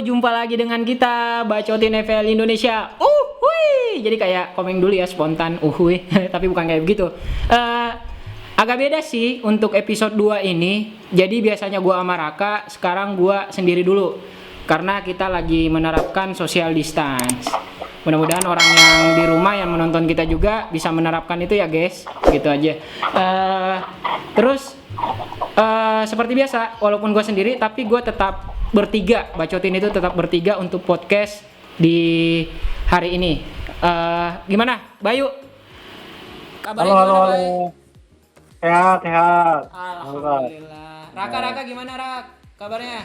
jumpa lagi dengan kita Bacotin FL Indonesia. Hui. Jadi kayak komen dulu ya spontan, hui. Tapi bukan kayak begitu. Agak beda sih untuk episode 2 ini. Jadi biasanya gua sama Raka, sekarang gua sendiri dulu. Karena kita lagi menerapkan social distance. Mudah-mudahan orang yang di rumah yang menonton kita juga bisa menerapkan itu ya guys. Gitu aja. Terus seperti biasa, walaupun gue sendiri, tapi gue tetap bertiga. Bacotin itu tetap bertiga untuk podcast di hari ini. Gimana, Bayu? Kabarnya Halo, gimana, halo. Bay? Sehat. Alhamdulillah. Raka, gimana, Rak? Kabarnya?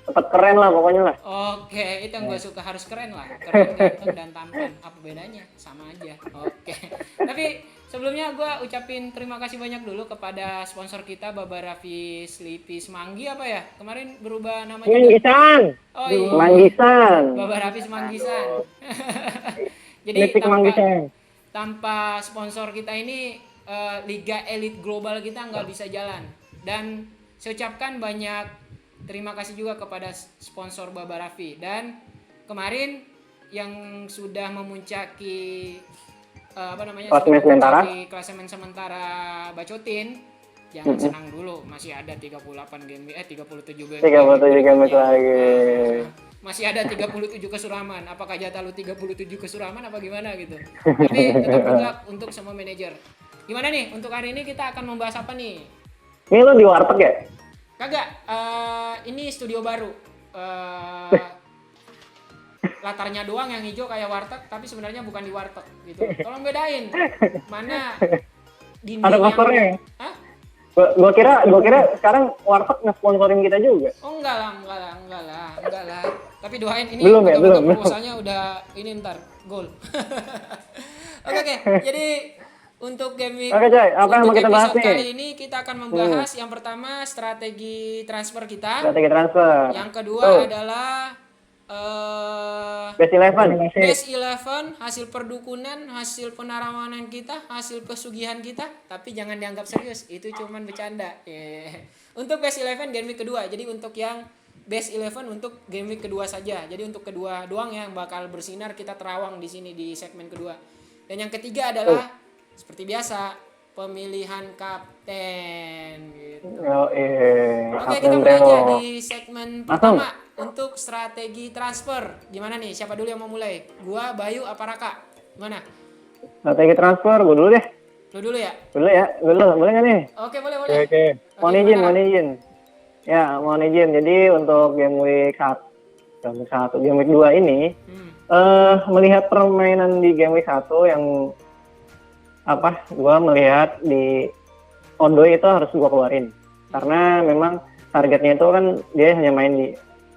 Tetap keren lah pokoknya lah. Oke, itu yang gue suka, harus keren lah. Keren, ganteng, dan tampan. Apa bedanya? Sama aja. Oke. Tapi sebelumnya gue ucapin terima kasih banyak dulu kepada sponsor kita, Baba Raffi Sleepy Semanggi apa ya? Kemarin berubah nama juga. Manggisan. Oh iya. Manggisan. Baba Raffi Semanggisan. Jadi Lipik Manggisan. tanpa sponsor kita ini Liga Elite Global kita nggak bisa jalan. Dan saya ucapkan banyak terima kasih juga kepada sponsor Baba Raffi. Dan kemarin yang sudah memuncaki klasemen sementara Bacotin, jangan senang dulu, masih ada 37 game. 37 game lagi. Masih ada 37 kesuraman. Apakah jatah lu 37 kesuraman apa gimana gitu. Tapi tetap bergerak untuk semua manajer. Gimana nih untuk hari ini kita akan membahas apa nih? Ini lo di warteg ya? Kagak, ini studio baru. Latarnya doang yang hijau kayak warteg, tapi sebenarnya bukan di warteg gitu. Tolong bedain mana dinding Ada covernya. Hah? Gua kira sekarang warteg nge-sponsorin kita juga. Oh enggak lah. Tapi doain ini belum. proposalnya udah ini ntar gol. Oke. Jadi untuk game week, Oke, Coy, apa yang mau kita bahas nih? kali ini kita akan membahas yang pertama strategi transfer kita. Strategi transfer. Yang kedua adalah Best 11. Best 11, hasil perdukunan, hasil penarawanan kita, hasil pesugihan kita, tapi jangan dianggap serius, itu cuman bercanda. Untuk Best 11 game week kedua. Jadi untuk yang Best 11 untuk game week kedua saja. Jadi untuk kedua doang yang bakal bersinar, kita terawang di sini di segmen kedua. Dan yang ketiga adalah seperti biasa, pemilihan kapten gitu. Oke, kita mulai aja di segmen pertama untuk strategi transfer. Gimana nih? Siapa dulu yang mau mulai? Gua, Bayu, apa Raka? Gimana? Strategi transfer, gua dulu deh. Lu dulu ya? Boleh nggak nih? Oke, boleh. Oke. Mohon izin. Ya, mohon izin. Jadi untuk game week 1, game week 2 ini, melihat permainan di game week 1 yang gua melihat di Odoi itu harus gua keluarin. Karena memang targetnya itu kan dia hanya main di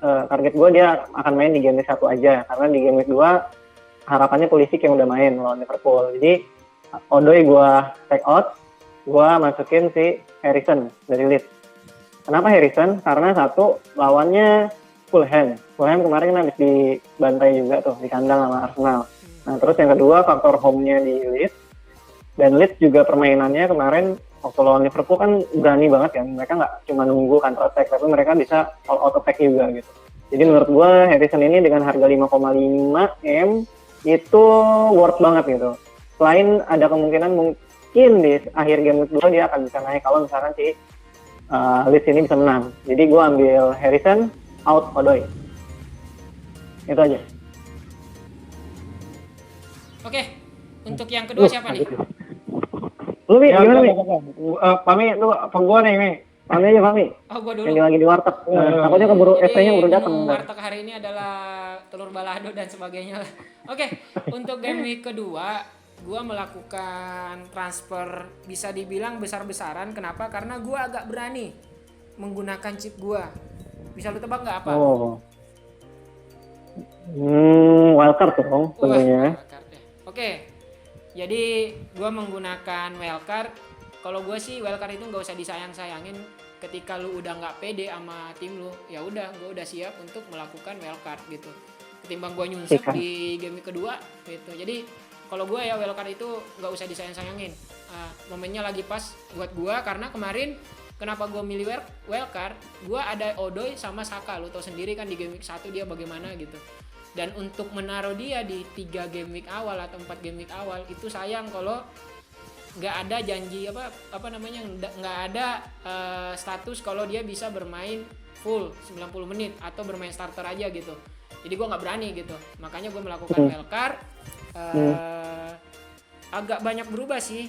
target gue dia akan main di game week 1 aja, karena di game week 2 harapannya Pulisic yang udah main lawan Liverpool. Jadi Odoi gue take out, gue masukin si Harrison dari Leeds. Kenapa Harrison? Karena satu, lawannya Fulham kemarin kan habis dibantai juga tuh di kandang sama Arsenal. Nah terus yang kedua, faktor home-nya di Leeds, dan Leeds juga permainannya kemarin waktu lawan Liverpool kan berani banget ya, mereka nggak cuma nunggu counter attack, tapi mereka bisa all out attack juga gitu. Jadi menurut gue Harrison ini dengan harga 5,5 M itu worth banget gitu. Selain ada kemungkinan mungkin di akhir game week 2 dia akan bisa naik kalau misalkan si Leeds ini bisa menang. Jadi gue ambil Harrison, out Odoi. Itu aja. Oke. Untuk yang kedua siapa nih? Lu Mi, gimana Mi? Pami, lu apa gua nih Mi? Pami aja Pami. Oh, gua dulu. Yang lagi di warteg. Takutnya keburu FP-nya udah datang. Warteg hari ini adalah telur balado dan sebagainya. Oke, untuk game week kedua, gua melakukan transfer bisa dibilang besar-besaran. Kenapa? Karena gua agak berani menggunakan chip gua. Bisa lu tebak nggak apa? Wildcard dong tentunya. Oke. Jadi gue menggunakan wildcard. Kalau gue sih wildcard itu nggak usah disayang-sayangin. Ketika lu udah nggak pede sama tim lu, ya udah, gue udah siap untuk melakukan wildcard gitu. Ketimbang gue nyunsep di game kedua gitu. Jadi kalau gue ya wildcard itu nggak usah disayang-sayangin. Momennya lagi pas buat gue karena kemarin kenapa gue milih wildcard, gue ada Odoi sama Saka, lu tau sendiri kan di game week 1 dia bagaimana gitu. Dan untuk menaruh dia di 3 game week awal atau 4 game week awal itu sayang kalau nggak ada janji apa namanya, nggak ada status kalau dia bisa bermain full 90 menit atau bermain starter aja gitu. Jadi gue nggak berani gitu, makanya gue melakukan wildcard. Agak banyak berubah sih.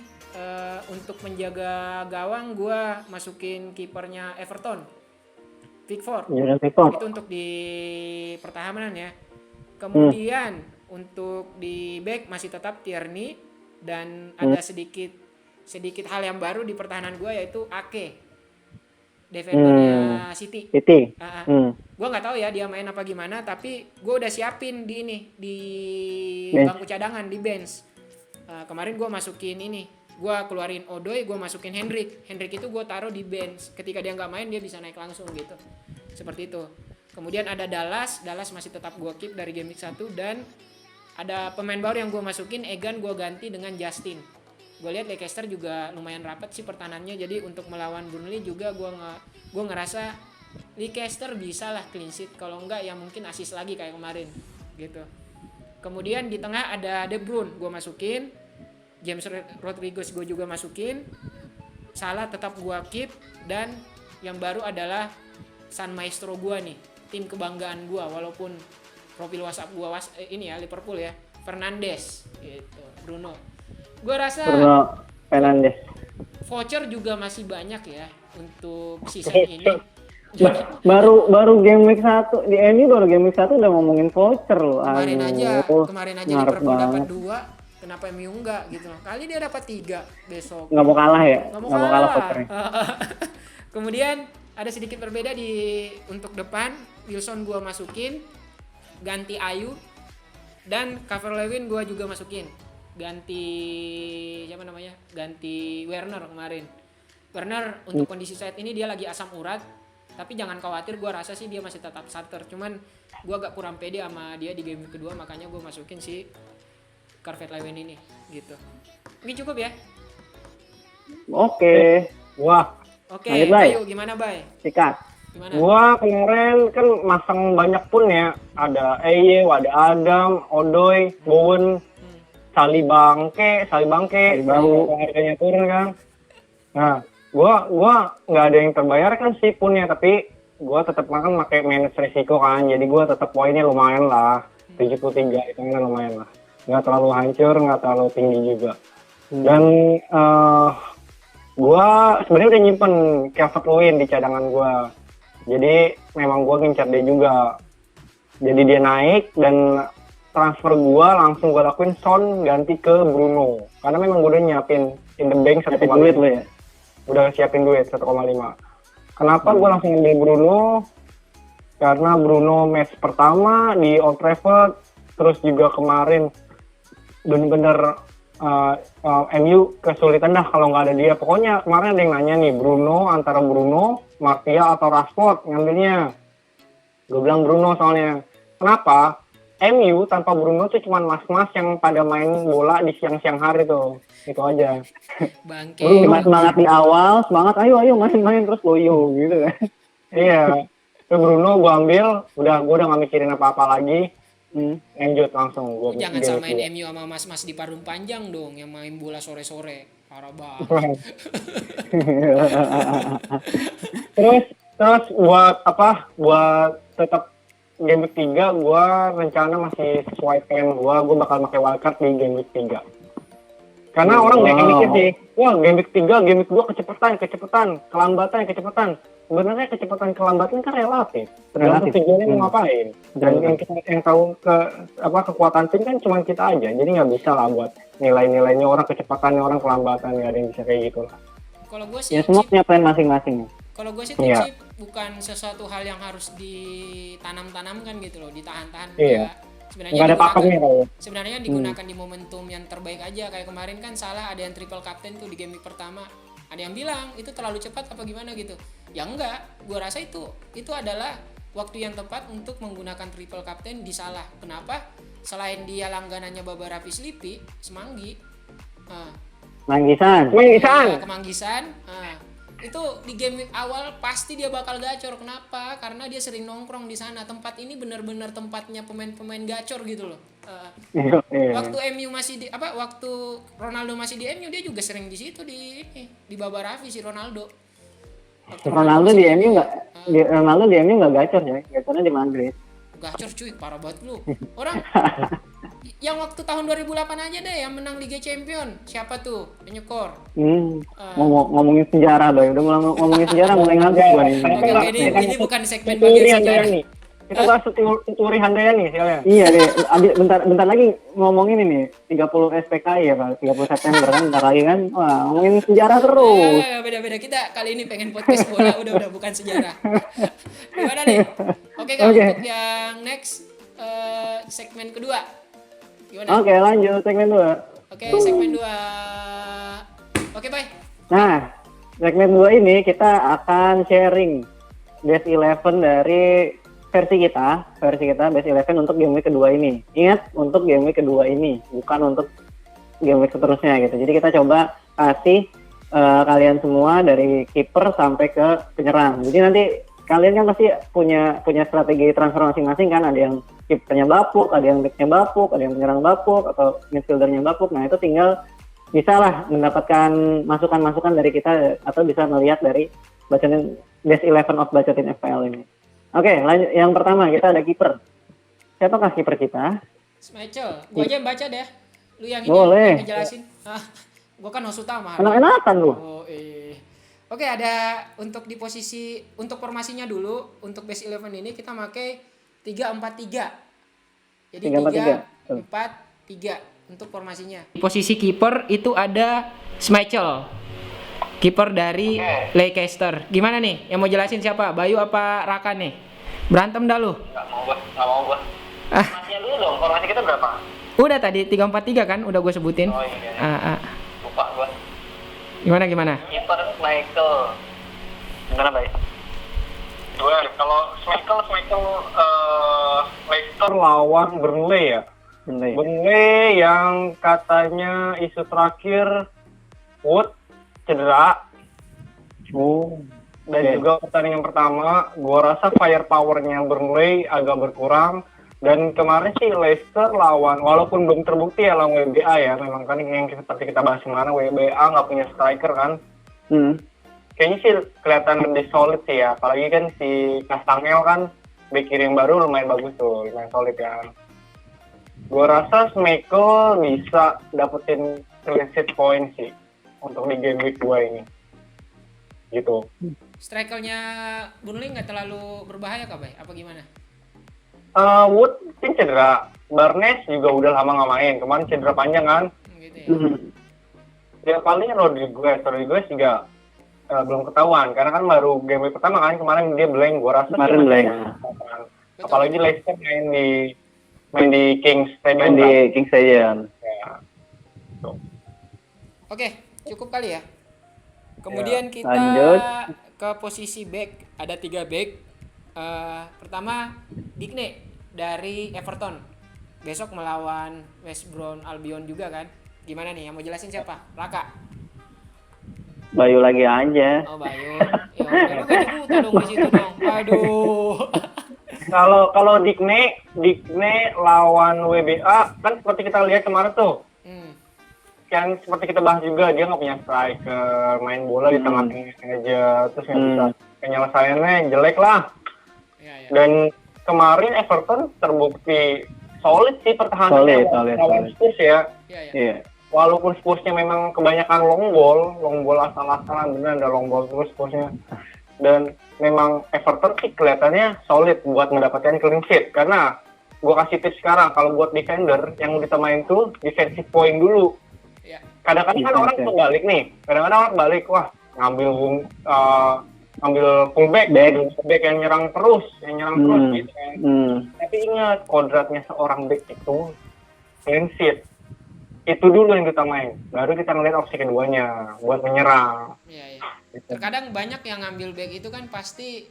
Untuk menjaga gawang gue masukin kipernya Everton, Pickford. Itu untuk di pertahanan ya. Kemudian untuk di back masih tetap Tierney, dan ada sedikit hal yang baru di pertahanan gue yaitu Ake, defendernya City. Gue nggak tahu ya dia main apa gimana, tapi gue udah siapin di bangku cadangan di bench. Kemarin gue masukin gue keluarin Odoi, gue masukin Hendrik itu gue taruh di bench. Ketika dia nggak main dia bisa naik langsung gitu, seperti itu. Kemudian ada Dallas masih tetap gue keep dari game week 1, dan ada pemain baru yang gue masukin, Egan gue ganti dengan Justin. Gue lihat Leicester juga lumayan rapat sih pertahanannya, jadi untuk melawan Burnley juga gue ngerasa Leicester bisa lah clean sheet, kalau enggak ya mungkin assist lagi kayak kemarin gitu. Kemudian di tengah ada De Bruyne gue masukin, James Rodriguez gue juga masukin, Salah tetap gue keep, dan yang baru adalah San Maestro gue nih, tim kebanggaan gue walaupun profil WhatsApp gue Liverpool ya, Fernandes gitu, Bruno. Gue rasa Fernandes voucher juga masih banyak ya untuk season ini. baru game week 1 di MU, baru game week 1 udah ngomongin voucher loh. Kemarin aja Liverpool dapat 2, kenapa MU enggak gitu loh. Kali dia dapat 3 besok. Nggak mau kalah ya? Nggak mau kalah vouchernya. Kemudian ada sedikit berbeda untuk depan, Wilson gua masukin, ganti Ayu, dan Calvert-Lewin gua juga masukin. Ganti Werner kemarin. Werner untuk kondisi saat ini dia lagi asam urat, tapi jangan khawatir, gue rasa sih dia masih tetap starter. Cuman gue agak kurang pede sama dia di game kedua, makanya gue masukin si Calvert-Lewin ini gitu. Ini cukup ya? Oke. Wah. Oke, ayo gimana Bay? Sikat. Gimana? Gua kemarin kan masang banyak pun ya. Ada Eye, ada Adam, Odoi, Bowen, Sali bangke, baru harganya turun kan. Nah, gua nggak ada yang terbayarkan sih punnya, tapi gua tetap makan pakai manage risiko kan. Jadi gua tetap poinnya lumayan lah, 73 itu kan lumayan lah. Nggak terlalu hancur, nggak terlalu tinggi juga. Dan gua sebenarnya udah nyimpen Calvert-Lewin di cadangan gua. Jadi memang gua ngincar dia juga. Jadi dia naik, dan transfer gua langsung gua lakuin Son ganti ke Bruno. Karena memang gua udah nyiapin in the bank 1,5 duit lo ya. Udah siapin duit 1,5. Kenapa gua langsung ambil Bruno? Karena Bruno match pertama di Old Trafford, terus juga kemarin bener-bener MU kesulitan dah kalau nggak ada dia. Pokoknya kemarin ada yang nanya nih, antara Bruno, Martial atau Rashford ngambilnya. Gue bilang Bruno soalnya. Kenapa? MU tanpa Bruno tuh cuman mas-mas yang pada main bola di siang-siang hari tuh. Itu aja. Bangke. Semangat di awal, semangat ayo main-main terus loyo gitu kan. Iya. Terus Bruno gue ambil, gue udah nggak mikirin apa-apa lagi. Lanjut langsung. Jangan samain MU sama mas-mas di Parung Panjang dong, yang main bola sore-sore. Parah banget. terus buat tetap game week 3 gue rencana masih sesuai plan gue bakal pakai wildcard di game week 3. Karena orang banyak mikir sih, wah game week 3, game week 2 kecepatan, kelambatan. Sebenarnya kecepatan kelambatan kan relatif. Tergantung tujuannya mau ngapain. Dan yang tahu kekuatan tim kan cuma kita aja. Jadi nggak bisa lah buat nilai-nilainya orang, kecepatannya orang, kelambatan, nggak ada yang bisa kayak gitu lah. Kalau gue sih ya semua punya plan masing-masing. Kalau gue sih chip bukan sesuatu hal yang harus ditanam-tanamkan gitu loh, ditahan-tahan. Iya. Sebenarnya nggak ada pakemnya kalau. Sebenarnya digunakan di momentum yang terbaik aja. Kayak kemarin kan Salah ada yang triple captain tuh di game week pertama. Ada yang bilang itu terlalu cepat apa gimana gitu. Ya enggak, gue rasa itu adalah waktu yang tepat untuk menggunakan triple captain di Salah. Kenapa? Selain dia langganannya Barbara Pislipi, Semanggi. Manggisan. Kemanggisan. itu di game week awal pasti dia bakal gacor. Kenapa? Karena dia sering nongkrong di sana. Tempat ini benar-benar tempatnya pemain-pemain gacor gitu loh. Waktu MU masih waktu Ronaldo masih di MU dia juga sering di situ di Baba Rafi si Ronaldo. Ronaldo di MU nggak gacor ya, gacornya di Madrid. Gacor cuy, parah banget lu. Orang yang waktu tahun 2008 aja deh yang menang Liga Champion. Siapa tuh? Penyekor. Ngomongin sejarah, Bay. Udah mulai ngomongin sejarah mulai ngantuk gua nih. Oke, ini bukan segmen bagian sejarah. Kita bahas Turi Handayani sekalian. Iya deh, bentar lagi ngomongin ini 30 SPKI ya Pak, 30 September kan bentar lagi kan. Wah, ngomongin sejarah terus. Beda-beda kita kali ini pengen podcast bola udah bukan sejarah. Gimana nih? Oke Kak, untuk yang next segmen kedua. Gimana? Oke, lanjut segmen 2. Oke, segmen 2. Oke, bye. Nah, segmen 2 ini kita akan sharing best 11 dari versi kita best 11 untuk game week kedua ini. Ingat, untuk game week kedua ini, bukan untuk game week seterusnya gitu. Jadi kita coba kasih kalian semua dari kiper sampai ke penyerang. Jadi nanti kalian kan pasti punya strategi transfer masing-masing kan, ada yang kipernya bapuk, ada yang backnya bapuk, ada yang penyerang bapuk atau midfieldernya bapuk. Nah itu tinggal bisa lah mendapatkan masukan-masukan dari kita atau bisa melihat dari bacotin best 11 of bacotin FPL ini. Oke, lanjut. Yang pertama kita ada kiper. Siapakah kiper kita? Schmeichel. Gua aja yang baca deh. Lu yang ini boleh yang jelasin. Gua kan host utama. Enak-enakan lu. Oke, ada untuk di posisi untuk formasinya dulu. Untuk base 11 ini kita pakai 3-4-3. Jadi 3-4-3 untuk formasinya. Di posisi kiper itu ada Schmeichel. Kiper dari Leicester. Gimana nih? Yang mau jelasin siapa? Bayu apa Raka nih? Berantem dah lu. Enggak mau gua. Formasinya dulu dong. Formasi kita berapa? Udah tadi 3-4-3 kan? Udah gue sebutin. Oh iya. Lupa gua. Gimana? Kiper Michael. Gimana, Bay? Kalau Michael Leicester lawan Burnley ya. Burnley yang katanya isu terakhir Wood cedera. Dan juga pertandingan pertama, gua rasa firepower-nya Burnley agak berkurang. Dan kemarin sih Leicester lawan, walaupun belum terbukti ya lawan WBA ya, memang kan yang seperti kita bahas kemarin, WBA nggak punya striker kan. Kayaknya sih kelihatan lebih solid sih ya, apalagi kan si Castangel kan bek kiri yang baru lumayan bagus tuh, lumayan solid kan. Gua rasa Schmeichel bisa dapetin clean sheet point sih untuk di game week 2 ini. Gitu. Strikernya Burnley nggak terlalu berbahaya kah, Bay? Apa gimana? Wood sih cedera. Barnes juga udah lama nggak main. Kemarin cedera panjang kan. Gitu Ya ya. paling Rodriguez juga belum ketahuan. Karena kan baru game week pertama kan. Kemarin dia blank. Gua rasa kemarin blank. Apalagi Leicester main di Kings Stadium. Ya. Oke, cukup kali ya. Kemudian kita lanjut ke posisi back. Ada 3 back. Pertama Digne dari Everton. Besok melawan West Brom Albion juga kan. Gimana nih? Yang mau jelasin siapa? Raka. Bayu lagi aja. Oh, Bayu. Ya, lu gak ikutan dong di situ dong. Aduh. Kalau Digne lawan WBA kan seperti kita lihat kemarin tuh. Yang seperti kita bahas juga, dia nggak punya striker, main bola di tengah-tengah aja, terus nggak bisa penyelesaiannya jelek lah. Ya. Dan kemarin Everton terbukti solid sih pertahanannya lawan Spurs ya. Iya. Walaupun Spursnya memang kebanyakan long ball asal-asalan, bener ada long ball terus Spursnya. Dan memang Everton sih kelihatannya solid buat mendapatkan clean sheet, karena gua kasih tips sekarang, kalau buat defender yang ditamain tuh defensive point dulu. Kadang-kadang kan orang kebalik nih, wah ngambil fullback yang nyerang terus gitu kan. Tapi ingat, kodratnya seorang back itu clean sheet. Itu dulu yang kita main, baru kita ngeliat opsi keduanya buat menyerang. Iya. Terkadang banyak yang ngambil back itu kan pasti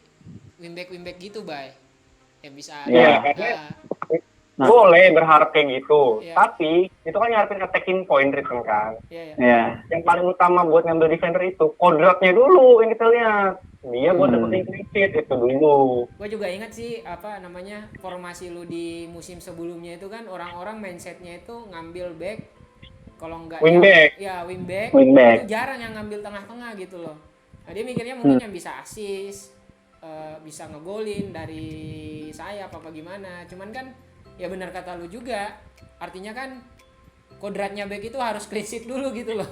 wingback gitu, Bay. Ya bisa. Nah. Boleh berharap kayak gitu, Iya. tapi itu kan ngarepin attacking point return kan. Iya. Ya. Yang paling utama buat ngambil defender itu kodratnya dulu yang kita lihat. Dia buat dapetin clean sheet itu dulu. Gue juga ingat sih apa namanya formasi lu di musim sebelumnya itu kan orang-orang mindsetnya itu ngambil back, kalau enggak Wingback. wingback, Wingback. itu jarang yang ngambil tengah-tengah gitu loh. Nah dia mikirnya mungkin yang bisa assist, bisa ngegolin dari sayap apa gimana. Cuman kan ya benar kata lu juga, artinya kan kodratnya back itu harus clean sheet dulu gitu loh.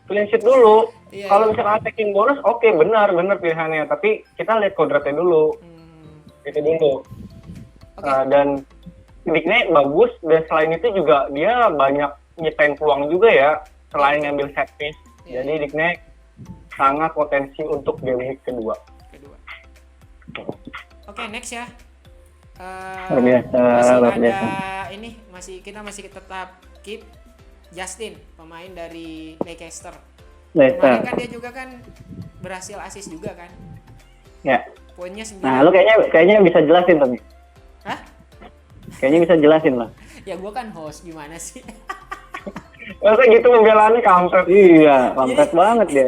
Clean sheet dulu. Iya, Kalau iya. misalkan attacking bonus, oke benar pilihannya. Tapi kita lihat kodratnya dulu. Itu dulu. Oke. Dan Dickney bagus, dan selain itu juga dia banyak nyiptain peluang juga ya, selain ngambil set piece. Iya. Jadi Dickney sangat potensi untuk game week kedua. Oke, next ya. Luar biasa, Masih luar ada biasa. ini kita masih tetap keep Justin, pemain dari Leicester. Kemarin Leicester. kan dia juga kan berhasil assist juga kan. Ya. Poinnya 9. Nah, lu kayaknya bisa jelasin tuh. Hah? Kayaknya bisa jelasin lah. Ya gua kan host, gimana sih? Masa gitu pembelaannya kampret. Iya, kampret banget dia.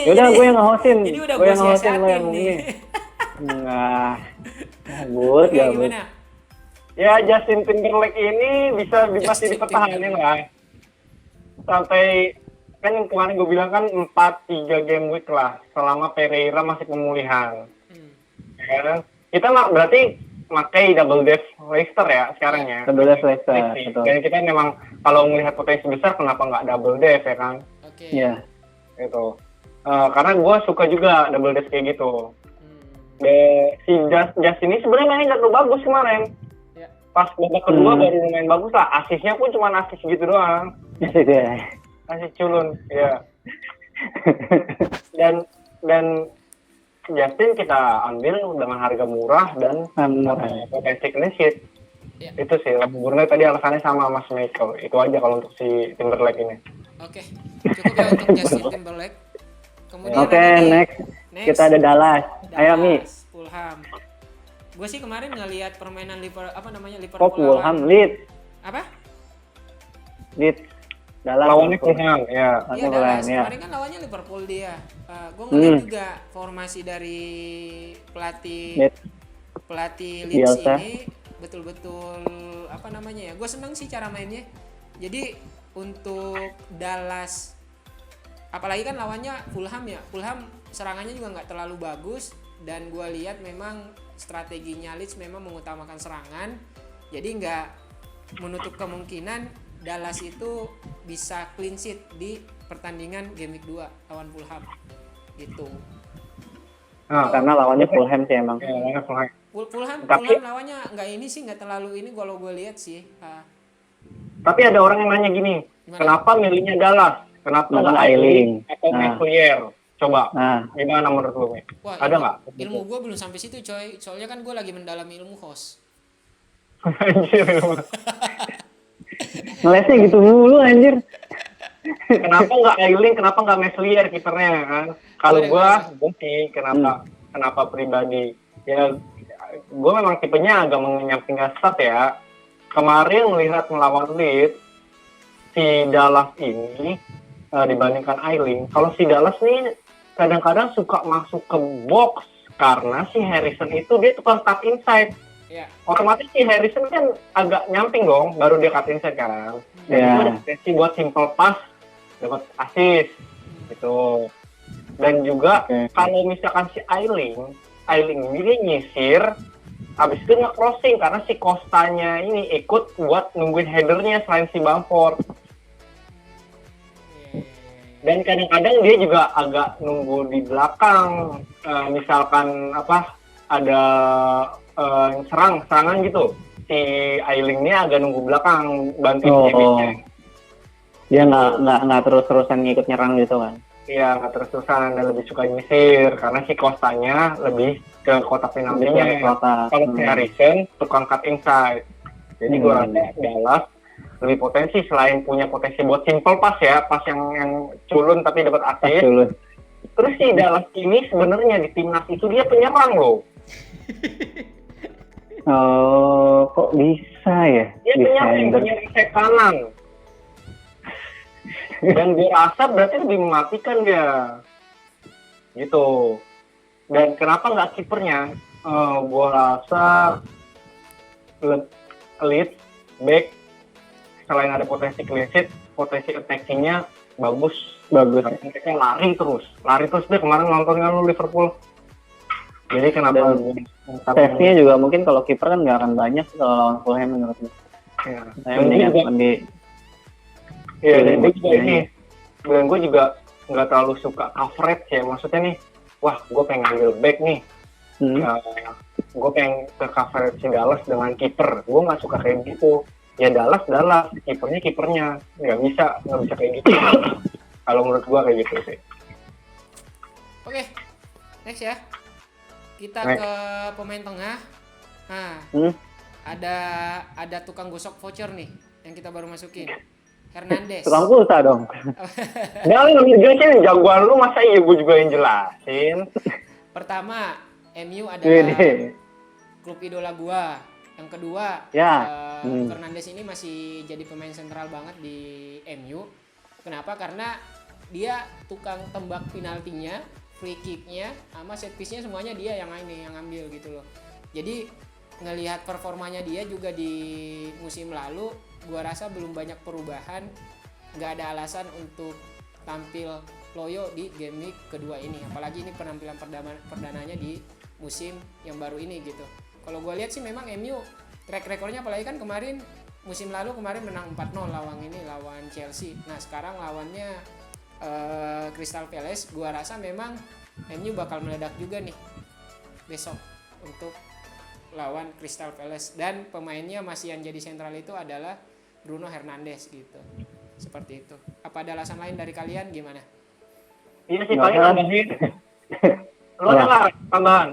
Yaudah, gue yang nge-hostin. Jadi udah Gue gua yang nge-hostin, lo yang siasatin nih. ini. Nah, gabut, Oke, gabut. gimana? Ya Justin Timberlake ini bisa masih Justin dipertahanin lah. Sampai kan yang kemarin gue bilang kan 4-3 game week lah selama Pereira masih pemulihan. Ya kan? Kita berarti pakai double death Leicester ya sekarang ya. Double death Leicester, Potensi. betul. Dan kita memang kalau melihat potensi besar kenapa nggak double death ya kan? Oke. Iya. Gitu. Karena gue suka juga double death kayak gitu. Si Just ini sebenarnya mainnya nggak terlalu bagus kemarin. Ya. Pas babak kedua baru lumayan bagus lah. Asisnya pun cuma asis gitu doang. Iya. Asis culun, ya. dan Justin kita ambil dengan harga murah dan Murah. potensi clean sheet. Ya. Itu sih. Murni tadi alasannya sama Mas Michael. Itu aja kalau untuk si Timberlake ini. Oke. Cukup ya untuk Justin Timberlake. Kemudian Oke, ada nih, next. Kita ada Dallas. Ayo, Mi. Dallas, Fulham. Gue sih kemarin ngelihat permainan Liverpool Oh, Fulham, Leeds. apa? Leeds. Dallas. Lawannya Fulham, ya. Iya, Fulham, Dallas. ya. Kemarin kan lawannya Liverpool dia. Gue ngeliat juga formasi dari Leeds. pelatih Leeds Bielsa. ini betul-betul apa namanya ya? Gue seneng sih cara mainnya. Jadi untuk Dallas, apalagi kan lawannya Fulham ya. Fulham serangannya juga nggak terlalu bagus dan gue lihat memang strateginya Leeds memang mengutamakan serangan. Jadi nggak menutup kemungkinan Dallas itu bisa clean sheet di pertandingan game week 2 lawan Fulham gitu. Nah, Karena lawannya Fulham sih emang. ya, lawannya Fulham. Fulham Tapi- lawannya nggak ini sih, nggak terlalu ini kalau gue lihat sih. Tapi ada orang yang nanya gini, Gimana? kenapa milihnya Dallas? Kenapa Kenapa nggak Ayling? Ayling atau Nah. McLear? Coba, Nah, gimana menurut lu, Mi? Wah, Ada nggak? ilmu gue belum sampai situ coy, soalnya kan gue lagi mendalami ilmu host. Anjir. ngelesnya gitu mulu anjir. Kenapa nggak Ayling? Kenapa nggak McLear kipernya kan? Kalau gua sih kenapa pribadi ya, gua memang tipenya agak menyampingkan stat ya. Kemarin melihat melawan Leeds, si Dallas ini dibandingkan Ayling, kalau si Dallas nih kadang-kadang suka masuk ke box karena si Harrison itu dia tukang cut inside. Ya. Otomatis si Harrison kan agak nyamping dong, baru dia cut inside kan. Dan Ya. itu ada potensi buat simple pass, dapat assist gitu. Dan juga kalau misalkan si Ayling ini dia nyisir, habis itu nge-crossing karena si Costanya ini ikut buat nungguin headernya selain si Bamford. Dan kadang-kadang dia juga agak nunggu di belakang, misalkan apa ada serangan gitu. Si Ayling ini agak nunggu belakang bantu CB-nya. Dia nggak terus-terusan ngikut nyerang gitu kan. Iya, nggak terus-terusan dan lebih suka nyisir karena si Costanya lebih ke kotak penaltinya. Kalau si Harrison tukang cut inside. Jadi gua rasa Dallas lebih potensi selain punya potensi buat simple pass ya, pas yang culun tapi dapat assist. Terus si Dallas ini sebenarnya di timnas itu dia penyerang loh. Oh, kok bisa ya? Dia penyerang sayap kanan. Dan gue rasa berarti lebih mematikan dia. Gitu. Dan kenapa nggak kipernya? Gue rasa lead back selain ada potensi clean sheet, potensi attacking-nya bagus. Mereka lari terus deh, kemarin nonton kan lu Liverpool. Jadi kenapa save-nya juga mungkin kalau kiper kan nggak akan banyak kalau lawan Fulham menurut gue. Ya. Saya mendingan lebih. Iya, dan gue juga ini. Dan gue juga nggak terlalu suka coverage ya. Maksudnya nih, wah gue pengen ngambil back nih. Gue pengen ke coverage Dallas dengan kiper. Gue nggak suka kayak gitu. Ya Dallas, kipernya. Nggak bisa kayak gitu. Kalau menurut gue kayak gitu sih. Oke, next ya. Kita Next. ke pemain tengah. Nah, ada tukang gosok voucher nih yang kita baru masukin. Hernandez. Tukang pulsa dong. Jangan lu jelasin jagoan lu, masa iya gue juga yang jelasin. Pertama, MU adalah klub idola gua. Yang kedua, Hernandez ini masih jadi pemain sentral banget di MU. Kenapa? Karena dia tukang tembak penaltinya, free kicknya, sama set piece-nya semuanya dia yang ngambil gitu loh. Jadi ngelihat performanya dia juga di musim lalu, gua rasa belum banyak perubahan. Nggak ada alasan untuk tampil loyo di game week kedua ini, apalagi ini penampilan perdananya di musim yang baru ini gitu. Kalau gue lihat sih memang MU track recordnya, apalagi kan musim lalu menang 4-0 lawan Chelsea. Nah sekarang lawannya Crystal Palace, gue rasa memang MU bakal meledak juga nih besok untuk lawan Crystal Palace, dan pemainnya masih yang jadi sentral itu adalah Bruno Hernandez gitu. Seperti itu. Apa ada alasan lain dari kalian, gimana? Iya sih, paling nambahin. Lo ada nggak tambahan?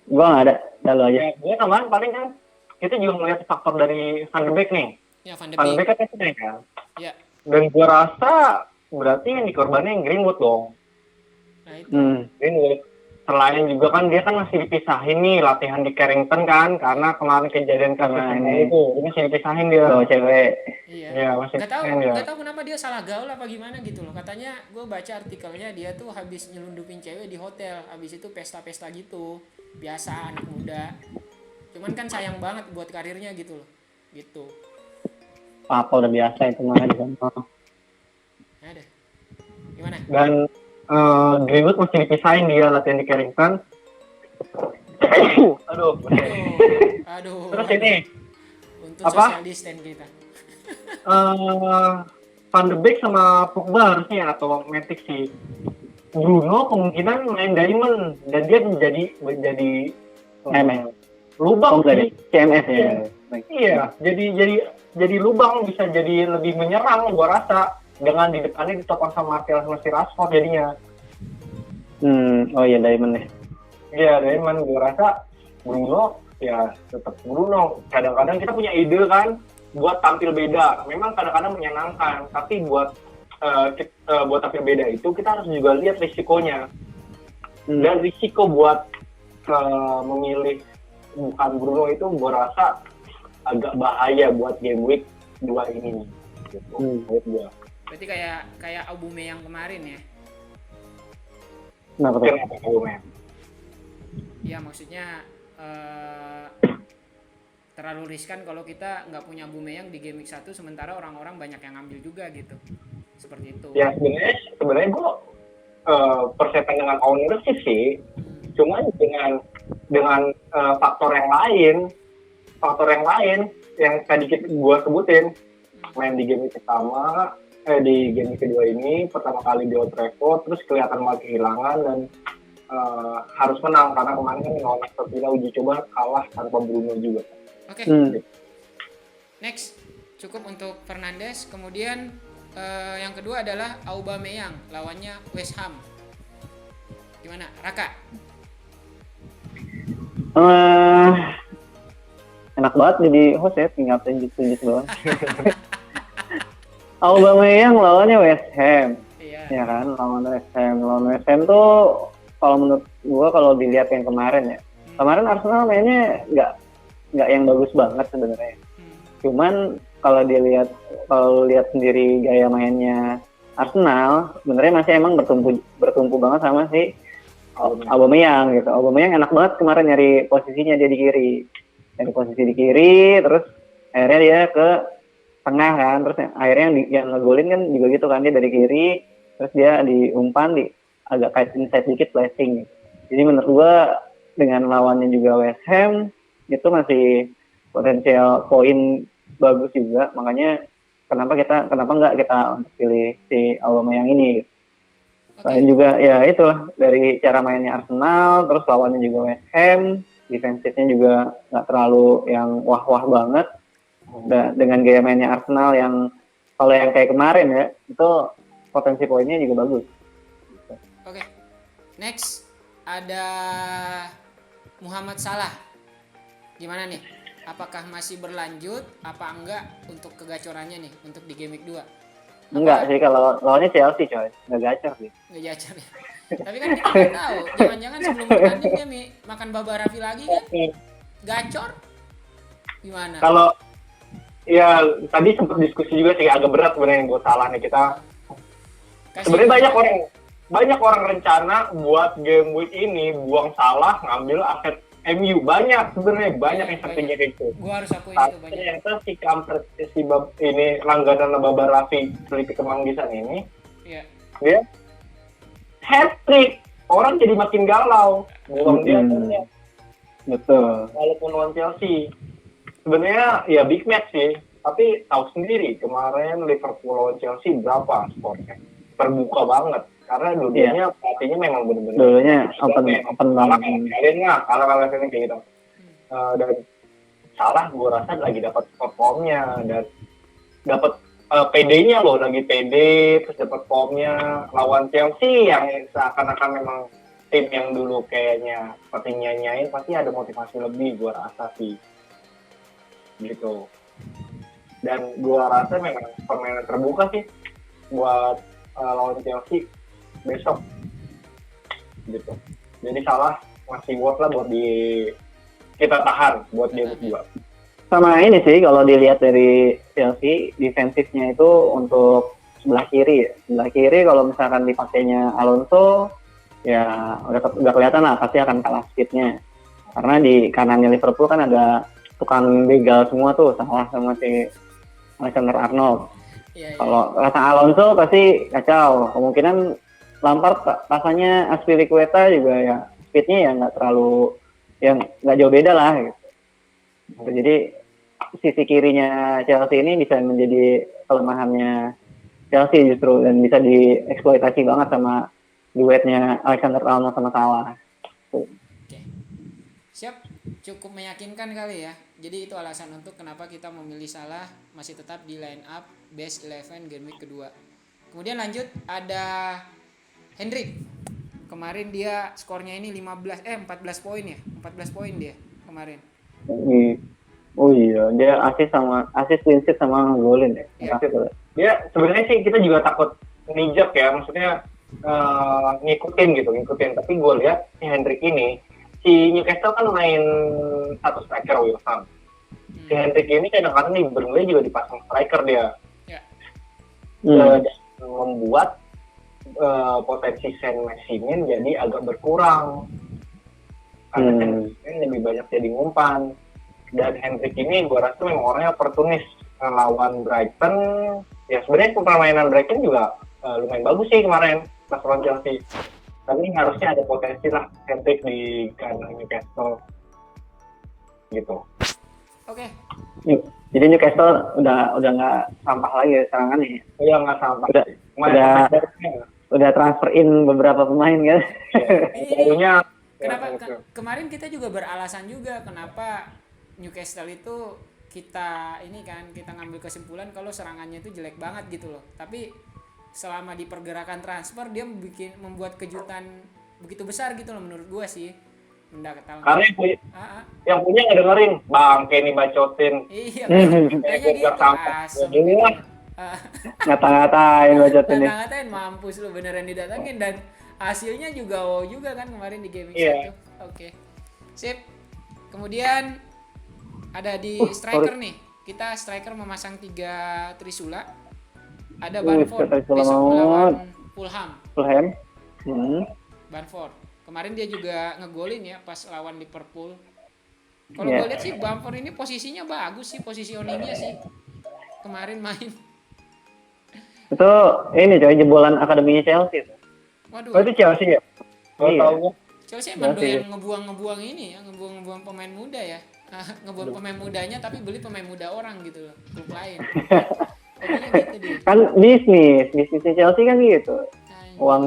Gua nggak ada, lalu aja. Ya, gue tambahan paling kan kita juga melihat faktor dari Van de Beek nih. Ya, Van de Van de Beek. Beek kan cedera kan. Ya. Dan gue rasa berarti yang dikorbanin Greenwood dong. Nah itu. Greenwood. Selain juga kan dia kan masih dipisahin nih latihan di Carrington kan, karena kemarin kejadian kasus itu dia masih dipisahin dia. Oh cewek. Iya. Iya, masih Gak tahu kenapa dia salah gaul apa gimana gitu loh. Katanya gue baca artikelnya dia tuh habis nyelundupin cewek di hotel, habis itu pesta-pesta gitu. Biasa anak muda. Cuman kan sayang banget buat karirnya gitu loh. Gitu. Apa udah biasa itu mah di sana. Ada. Gimana? Dan Greenwood masih dipisahin dia latihan di Carrington. Aduh. Terus ini untuk apa? social distance kita. Van de Beek sama Pogba harusnya atau Matic sih. Bruno kemungkinan main diamond dan dia menjadi lubang dari CMS ya. Iya, jadi lubang, bisa jadi lebih menyerang gua rasa dengan di depannya ditopang sama Martial sama si Rashford jadinya. Oh iya Diamond nih. Iya Diamond, gua rasa Bruno ya tetap Bruno. Kadang-kadang kita punya ide kan buat tampil beda. Memang kadang-kadang menyenangkan, tapi buat tampil beda itu kita harus juga lihat risikonya. Dan risiko buat memilih bukan Bruno itu gua rasa agak bahaya buat game week 2 ini. Gitu. Menurut gua. Berarti kayak Aubameyang kemarin ya? Kenapa Aubameyang? Ya maksudnya terlalu riskan kalau kita nggak punya Aubameyang di game week 1, sementara orang-orang banyak yang ngambil juga gitu. Seperti itu. Ya sebenarnya gua persetan dengan ownership sih. Cuma dengan faktor yang lain yang tadi gua sebutin, main di game pertama, di game kedua ini pertama kali di Old Trafford, terus kelihatan malah kehilangan dan harus menang karena kemarin kan lawan Aston Villa uji coba kalah tanpa Bruno juga. Oke. Next, cukup untuk Fernandes. Kemudian yang kedua adalah Aubameyang lawannya West Ham. Gimana, Raka? Enak banget jadi host ya, tinggal tunjuk doang. Aubameyang lawannya West Ham. Iya. Ya kan, lawan West Ham tuh kalau menurut gua kalau dilihat yang kemarin ya, Kemarin Arsenal mainnya nggak yang bagus banget sebenarnya. Cuman kalau lihat sendiri gaya mainnya Arsenal, sebenarnya masih emang bertumpu banget sama si Aubameyang gitu. Aubameyang enak banget kemarin nyari posisinya dia di kiri. Nyari posisi di kiri, terus akhirnya dia ke tengah kan, terus akhirnya yang ngegolin kan juga gitu kan, dia dari kiri, terus dia diumpan agak kayak inside dikit flashing. Jadi menurut gua dengan lawannya juga West Ham itu masih potensial poin bagus juga, makanya kenapa nggak kita untuk pilih si Aubameyang ini. Selain juga ya itu dari cara mainnya Arsenal, terus lawannya juga West Ham, defensifnya juga nggak terlalu yang wah-wah banget. Dengan gaya mainnya Arsenal yang kalau yang kayak kemarin ya, itu potensi poinnya juga bagus. Oke. Next ada Muhammad Salah. Gimana nih? Apakah masih berlanjut apa enggak untuk kegacorannya nih untuk di game week 2? Enggak sih, kalau lawannya Chelsea coy, nggak gacor sih. Nggak gacor ya. Tapi kan kita nggak tahu, jangan-jangan sebelum bertanding dia makan baba Raffi lagi kan? Gacor? Gimana? Kalau ya tadi sempat diskusi juga sih, agak berat sebenarnya buat Salah nih kita. Sebenarnya banyak orang rencana buat game week ini buang Salah ngambil aset MU, banyak sebenarnya yang sepertinya gitu. Gua harus akuin itu banyak. Ternyata si kampret ini langganan Baba Raffi Felipe Kemanggisan ini, iya. Dia hat-trick, orang jadi makin galau buang dia. Betul. Walaupun lawan Chelsea, sebenarnya ya big match sih, tapi tahu sendiri kemarin Liverpool lawan Chelsea berapa skornya, terbuka banget. Karena dulunya pelatihnya memang benar-benar dulunya open banget. Kalah kayak gitu. Dan Salah gue rasa lagi dapat performnya dan dapat PD-nya loh, lagi PD, terus dapat formnya lawan Chelsea yang seakan-akan memang tim yang dulu kayaknya seperti nyanyain, pasti ada motivasi lebih gue rasa sih gitu. Dan gue rasa memang permainan terbuka sih buat lawan Chelsea besok gitu. Jadi Salah masih worth lah buat kita tahan buat dia berdua. Sama ini sih kalau dilihat dari Chelsea, defensifnya itu untuk sebelah kiri. Sebelah kiri kalau misalkan dipakainya Alonso, ya udah kelihatan lah pasti akan kalah speednya. Karena di kanannya Liverpool kan ada tukang begal semua tuh, Salah sama si Alexander Arnold. Kalau kata Alonso pasti kacau. Kemungkinan Lampard rasanya Azpilicueta juga ya speednya ya nggak terlalu, yang nggak jauh beda lah gitu. Jadi sisi kirinya Chelsea ini bisa menjadi kelemahannya Chelsea justru, dan bisa dieksploitasi banget sama duetnya Alexander Arnold sama Salah. Oke. Siap, cukup meyakinkan kali ya. Jadi itu alasan untuk kenapa kita memilih Salah masih tetap di line up best 11 game week kedua. Kemudian lanjut ada Hendrik. Kemarin dia skornya ini 14 poin ya. 14 poin dia kemarin. Oh iya, dia asis clean sheet sama golin ya. Dia sebenarnya sih kita juga takut nijak ya, maksudnya ngikutin. Tapi gue lihat si Hendrik ini, si Newcastle kan main satu striker Wilson. Si Hendrik ini kadang-kadang di Burnley juga dipasang striker dia. Dan membuat potensi Saint Maximin jadi agak berkurang. Karena Saint Maximin lebih banyak jadi ngumpan. Dan Hendrik ini gue rasa memang orangnya oportunis. Lawan Brighton, ya sebenarnya permainan Brighton juga lumayan bagus sih kemarin pas lawan Chelsea. Tapi harusnya ada potensi lah Hendrik di kandang Newcastle gitu. Oke. Jadi Newcastle udah nggak sampah lagi serangannya. Iya, nggak sampah. Udah transfer in beberapa pemain kan. Barunya kenapa kemarin kita juga beralasan juga kenapa Newcastle itu kita ngambil kesimpulan kalau serangannya itu jelek banget gitu loh. Tapi selama di pergerakan transfer dia membuat kejutan begitu besar gitu loh menurut gua sih. Karena yang punya nggak dengerin, bang Kenny bacotin. Iya, kayaknya gitu. Ngata-ngatain bacotin nih. Ngata-ngatain, mampus lu beneran didatangin, dan hasilnya juga wow juga kan kemarin di game Iya. itu. Oke. Sip. Kemudian ada di striker nih. Kita striker memasang 3 Trisula. Ada Bamford Trisula besok banget. melawan Fulham. Fulham. Hmm. Bamford. Kemarin dia juga ngegolin ya pas lawan Liverpool. Kalau Iya. gue lihat sih Bamford ini posisinya bagus sih, positioningnya sih. Kemarin main. Itu ini coy jebolan akademinya Chelsea. Waduh. Oh, itu Chelsea ya? Gak Iya. tahu gua. Chelsea emang Chelsea. doyan ngebuang ini ya, ngebuang pemain muda ya. Ngebuang pemain mudanya tapi beli pemain muda orang gitu loh, klub lain. Hobinya gitu dia. Kan bisnisnya Chelsea kan gitu. Uang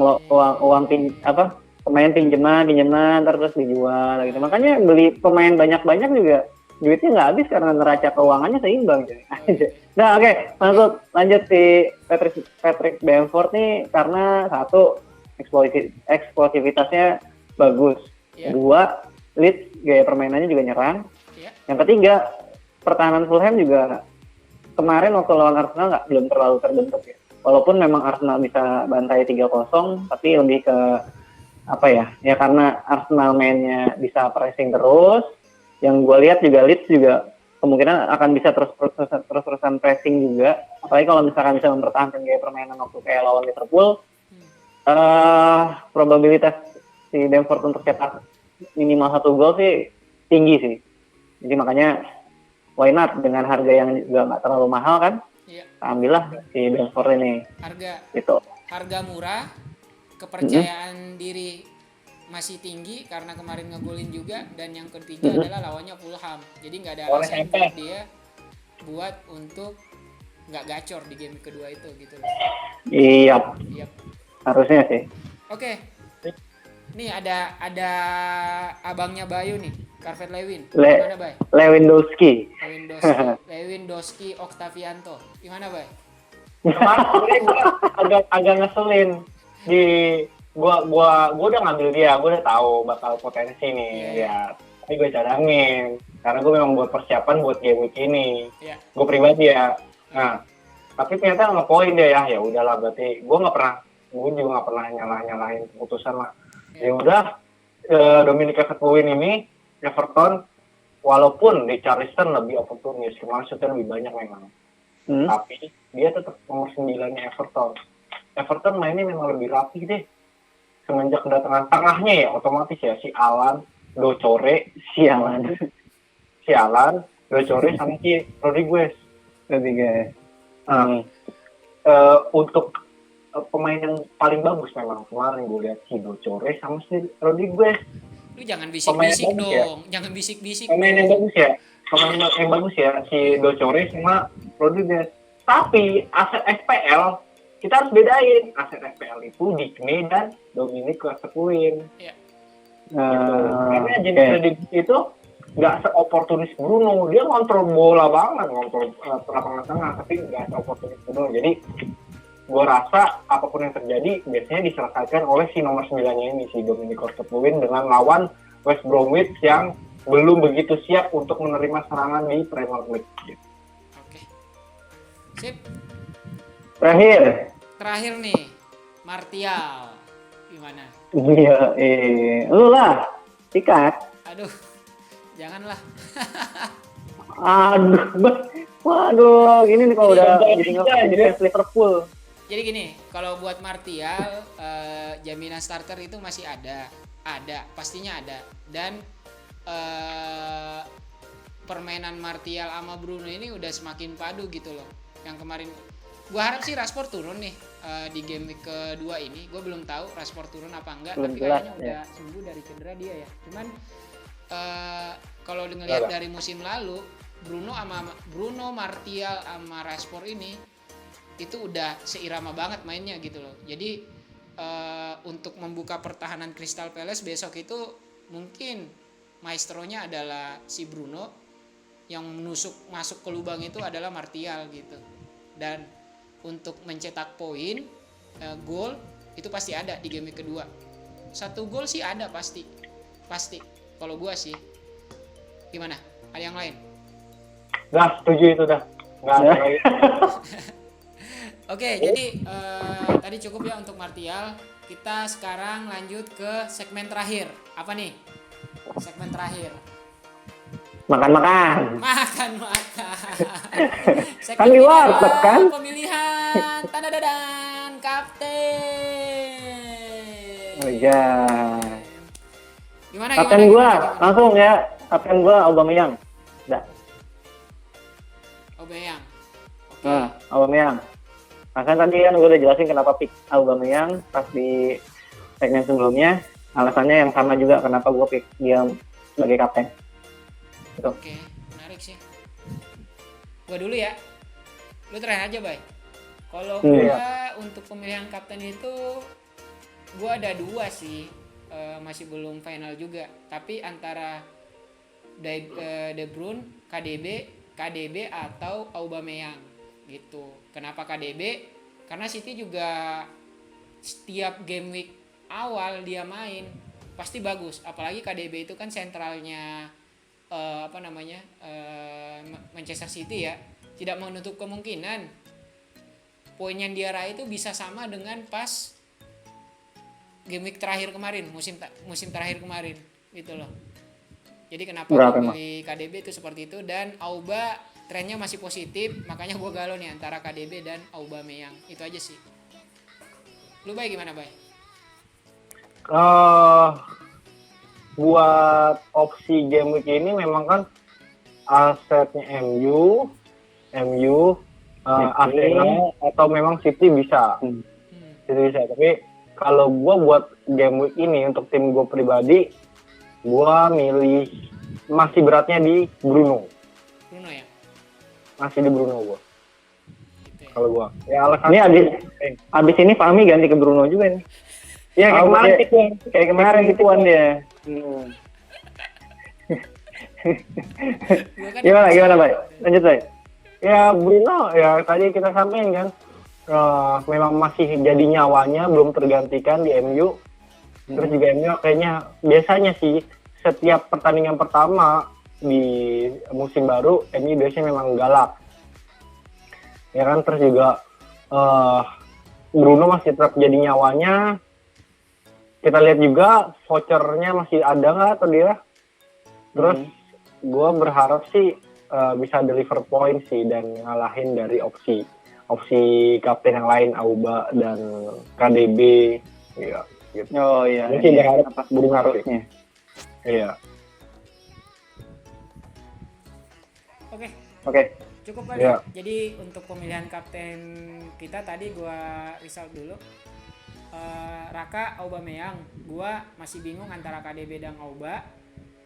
pemain pinjaman terus dijual gitu. Makanya beli pemain banyak juga duitnya nggak habis karena neraca keuangannya seimbang. Nah oke, lanjut si Patrick Bamford nih karena satu eksplosivitasnya bagus, Iya. kedua Leeds gaya permainannya juga nyerang, Iya. yang ketiga pertahanan Fulham juga kemarin waktu lawan Arsenal belum terlalu terbentuk ya. Walaupun memang Arsenal bisa bantai 3-0, tapi lebih ke apa ya karena Arsenal mainnya bisa pressing terus. Yang gue lihat juga Leeds juga kemungkinan akan bisa terus-terusan pressing juga. Apalagi kalau misalkan bisa mempertahankan gaya permainan waktu kayak lawan Liverpool, probabilitas si Bamford untuk cetak minimal 1 gol sih tinggi sih. Jadi makanya why not dengan harga yang juga nggak terlalu mahal kan? Iya. Ambillah si Bamford ini. Harga murah, kepercayaan diri masih tinggi karena kemarin ngegolin juga, dan yang ketiga adalah lawannya Fulham. Jadi nggak ada alasan buat dia buat untuk nggak gacor di game kedua itu gitu loh. Iya. Yep. Harusnya sih. Oke. Nih ada abangnya Bayu nih, Carvet Lewin. Le- Gimana, Bay? Lewandowski. Lewandowski Octavianto. Gimana, Bay? Kemarin gue agak ngeselin di gua udah ngambil dia, gua udah tahu bakal potensi nih ya. Tapi gue cadangin karena gue memang buat persiapan buat game week ini. Gue pribadi ya. Nah, tapi ternyata ngepoin dia ya udahlah, berarti gue juga nggak pernah nyalahin keputusan lah. Ya udah, Dominic Calvert-Lewin ini Everton walaupun di Charleston lebih oportunis, kemarin shootnya lebih banyak memang. Tapi dia tetap nomor 9-nya Everton. Everton mainnya memang lebih rapi deh. Semenjak kedatangan tengahnya ya otomatis ya si Alan, Doucoure sama si Rodriguez. Untuk pemain yang paling bagus memang kemarin gue lihat si Doucoure sama si Rodriguez. Lu jangan bisik-bisik dong, jangan bisik-bisik. Pemain yang bagus ya si Doucoure sama Rodriguez. Tapi aset FPL kita harus bedain, aset FPL itu Digne dan Dominic Calvert-Lewin. Iya. Karena jenis Rodriguez itu nggak seoportunis Bruno, dia ngontrol bola banget, ngontrol lapangan tengah, tapi nggak seoportunis Bruno. Jadi gue rasa apapun yang terjadi biasanya diselesaikan oleh si nomor 9-nya ini, si Dominic Calvert-Lewin dengan lawan West Bromwich yang belum begitu siap untuk menerima serangan di Premier League. Gitu. Oke. Sip. Terakhir nih, Martial. Gimana? Iya, lu lah, sikat. Aduh, janganlah. Waduh, gini nih kalau udah jadi defense Liverpool. Jadi gini, kalau buat Martial, jaminan starter itu masih ada, pastinya ada. Dan permainan Martial sama Bruno ini udah semakin padu gitu loh. Yang kemarin gua harap sih Rashford turun nih di game week kedua ini. Gua belum tahu Rashford turun apa enggak, belum tapi kayaknya udah sembuh dari cedera dia ya. Cuman kalau ngelihat dari musim lalu, Bruno, Martial sama Rashford ini itu udah seirama banget mainnya gitu loh. Jadi untuk membuka pertahanan Crystal Palace besok itu mungkin maestronya adalah si Bruno, yang masuk ke lubang itu adalah Martial gitu. Dan untuk mencetak poin, gol itu pasti ada di game kedua. 1 gol sih ada pasti. Kalau gua sih. Gimana? Ada yang lain? Dah, setuju itu dah. Nggak ada lagi. Oke, jadi tadi cukup ya untuk Martial. Kita sekarang lanjut ke segmen terakhir. Apa nih? segmen terakhir. Makan. Makan. Kan di warteg, kan? Pemilihan tanda dadan kapten. Oh iya. Gimana? Kapten gua langsung ya. Kapten gua Aubameyang. Udah. Aubameyang. Oke. Nah, Aubameyang. Nah, kan tadi kan gue udah jelasin kenapa pick Aubameyang pas di segmen sebelumnya. Alasannya yang sama juga kenapa gue pick dia sebagai kapten. Gitu. Oke, menarik sih. Gua dulu ya. Lu terakhir aja, Bay. Kalau gua untuk pemilihan kapten itu gua ada 2 sih. Masih belum final juga. Tapi antara De Bruyne, KDB atau Aubameyang gitu. Kenapa KDB? Karena City juga setiap game week awal dia main pasti bagus. Apalagi KDB itu kan sentralnya Manchester City ya. Tidak menutup kemungkinan poin yang dia raih itu bisa sama dengan pas game week terakhir kemarin, musim terakhir kemarin gitu loh. Jadi kenapa gue pilih KDB itu seperti itu. Dan Auba trennya masih positif, makanya gue galau nih antara KDB dan Aubameyang. Itu aja sih. Lu Bay gimana Bay? Buat opsi game week ini memang kan asetnya MU, Arsenal atau memang City bisa. City bisa. Tapi kalau gue buat game week ini untuk tim gue pribadi, gue milih masih beratnya di Bruno. Bruno ya? Masih di Bruno gue. Gitu ya. Kalau gue. Ya alasan. Ini abis ini Fahmi ganti ke Bruno juga nih. Iya kayak kemarin tipuan dia. Kan Gimana Bay? Lanjut Bay. Ya Bruno ya tadi kita sampaikan kan memang masih jadi nyawanya belum tergantikan di MU. Terus juga MU kayaknya biasanya sih setiap pertandingan pertama di musim baru MU biasanya memang galak. Ya kan terus juga Bruno masih tetap jadi nyawanya. Kita lihat juga vouchernya masih ada nggak atau dia. Terus gue berharap sih bisa deliver point sih dan ngalahin dari opsi kapten yang lain Auba dan KDB ya gitu. Oh iya. Mungkin berharap apa Bruno harusnya. Iya. Oke. Cukup kali. Iya. Jadi untuk pemilihan kapten kita tadi gua result dulu. Raka Aubameyang, gua masih bingung antara KDB dan Auba.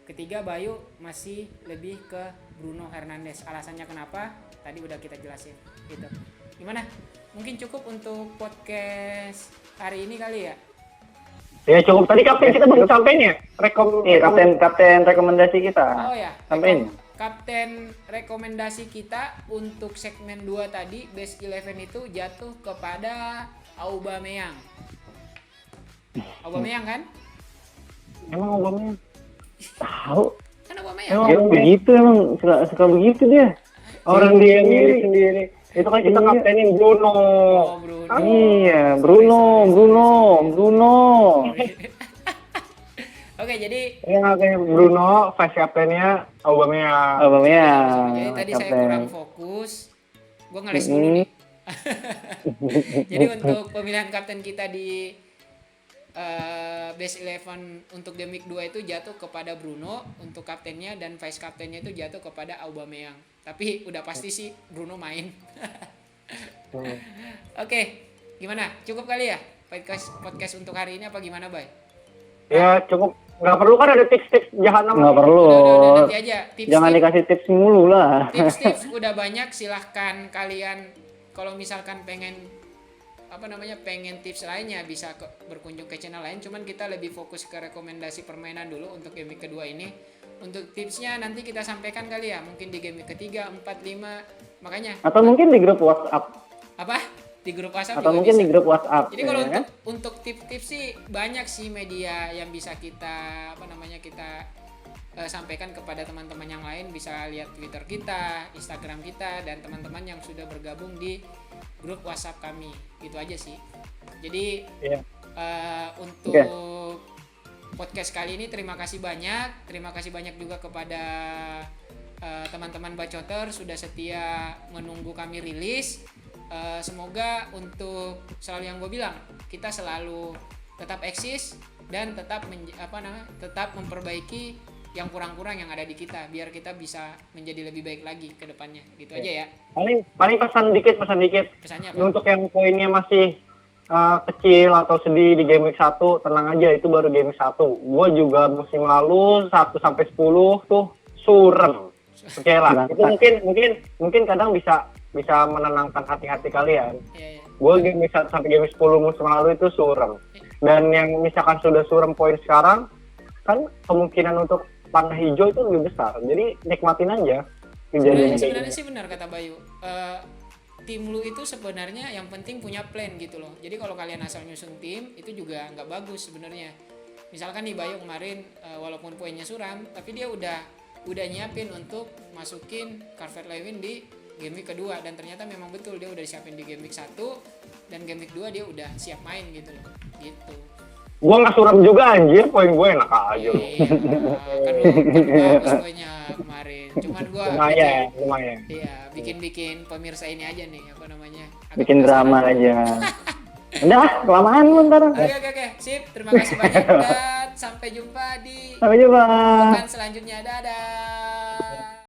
Ketiga Bayu masih lebih ke Bruno Fernandes. Alasannya kenapa? Tadi udah kita jelasin gitu. Gimana? Mungkin cukup untuk podcast hari ini kali ya? Ya cukup. Tadi kapten kita belum sampai nih. Kapten rekomendasi kita. Oh ya. Sampein. Kapten rekomendasi kita untuk segmen 2 tadi Best 11 itu jatuh kepada Aubameyang. Aubameyang kan? Emang Aubameyang Tahu. Kan Aubameyang. Emang begitu emang suka begitu dia. orang dia milih sendiri. Itu kan kita kaptenin Bruno. Oh, Bruno. Iya, Bruno. Oke, jadi Yang ngapain Bruno, vice kaptennya Aubameyang. jadi tadi saya kurang fokus. Gue ngeles dulu nih. Jadi untuk pemilihan kapten kita di Best 11 untuk game week 2 itu jatuh kepada Bruno untuk kaptennya dan vice kaptennya itu jatuh kepada Aubameyang. Tapi udah pasti sih Bruno main. Oke, gimana? Cukup kali ya podcast untuk hari ini apa gimana, Bay? Ya cukup. Nggak perlu kan ada tips-tips jahanam. Nggak perlu. Udah, nanti aja. Jangan dikasih tips mulu lah. Tips-tips udah banyak, silahkan kalian kalau misalkan pengen tips lainnya bisa berkunjung ke channel lain. Cuman kita lebih fokus ke rekomendasi permainan dulu untuk game week kedua ini. Untuk tipsnya nanti kita sampaikan kali ya, mungkin di game week ketiga, 4, 5, makanya. Atau mungkin di grup WhatsApp. Apa? Di grup WhatsApp. Atau mungkin bisa. di grup WhatsApp. Jadi kalau ya, untuk tips-tips sih banyak sih media yang bisa kita sampaikan kepada teman-teman yang lain. Bisa lihat Twitter kita, Instagram kita, dan teman-teman yang sudah bergabung di grup WhatsApp kami. Gitu aja sih. Jadi untuk podcast kali ini. Terima kasih banyak. Terima kasih banyak juga kepada teman-teman Bacoter sudah setia menunggu kami rilis. Semoga untuk selalu yang gue bilang, kita selalu tetap eksis dan tetap tetap memperbaiki yang kurang-kurang yang ada di kita biar kita bisa menjadi lebih baik lagi ke depannya. Gitu aja ya. Paling pesan dikit. Pesannya apa? Untuk yang poinnya masih kecil atau sedih di game week 1, tenang aja, itu baru game week 1. Gua juga musim lalu 1 sampai 10 tuh surem. Oke lah. Itu mungkin kadang bisa menenangkan hati-hati kalian. Iya. Gua game week 1 sampai game week 10 musim lalu itu surem. Dan yang misalkan sudah surem poin sekarang, kan kemungkinan untuk panah hijau itu lebih besar. Jadi nikmatin aja kejadian Sebenarnya sih benar kata Bayu. Tim lu itu sebenarnya yang penting punya plan gitu loh. Jadi kalau kalian asal nyusun tim itu juga nggak bagus sebenarnya. Misalkan nih Bayu kemarin walaupun poinnya suram, tapi dia udah nyiapin untuk masukin Calvert Lewin di game week kedua, dan ternyata memang betul dia udah siapin di game week 1 dan game week 2 dia udah siap main gitu loh. Gitu. Gua nggak suram juga anjir, poin gue enak aja lu. Kan bagus poinnya kemarin. Cuman gua lumayan. Iya, bikin pemirsa ini aja nih, apa namanya? Bikin drama aja. Udah, kelamaan lu ntar. Oke. Sip, terima kasih banyak dan sampai jumpa di Sampai jumpa. pekan selanjutnya. Dadah.